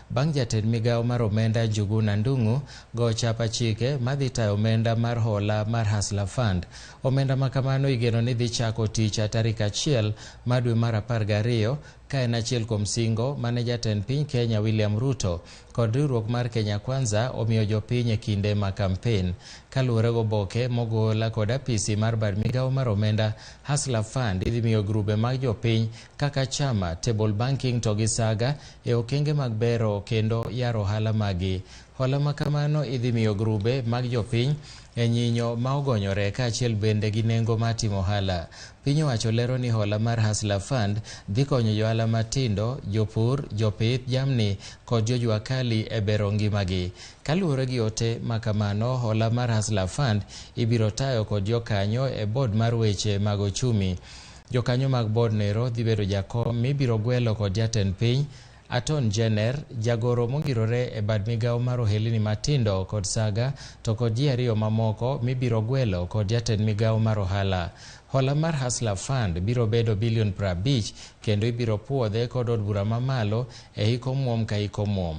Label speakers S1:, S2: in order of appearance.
S1: bang' jatend migawo mar omenda Njuguna Ndung'u go chapa chike madhi tayo omenda mar hola mar Hustler Fund. Omenda makamano igeno ni dhi chako tich tarik 1 mar dwe mar 12 ka en achiel kuom singo mane jatend piny Kenya William Ruto kod riwruok mar Kenya Kwanza omiyo jopiny e kinde ma kampen. Kaluwore goboke mogola kod apisi mar bad migawo mar omenda, Hustler Fund idhi miyo grube mag jopiny kaka Chama, Table Banking to gi Saga e okenge mag bero kendo yaro ohala magi. Hola makamano idhi miyo grube mag jopiny e nyinyo ma ogonyore kaachiel bende gi nengo mar timo ohala. Piny owacho lero ni hola mar Hustler Fund dhi konyo johala matindo, jopur, jopith jamni kod jojua kali e bero ngimagi. Kaluwore gi ote makamano, hola mar Hustler Fund ibiro tayo kod jokanyo e board mar weche mag ochumi. Jokanyo mag board nero dhi bedo jakom mibiro gwelo kod jatend piny, Aton Jener, jagoro mongirore e bad migawo mar ohelni matindo kod Saga, to kod ji 2 mamoko mibiro gwelo kod jatend migawo mar ohala. Hola mar Hustler Fund biro bedo bilion 50 kendo ibiro puodhe kod od bura mamalo e hiko muom ka hiko muom.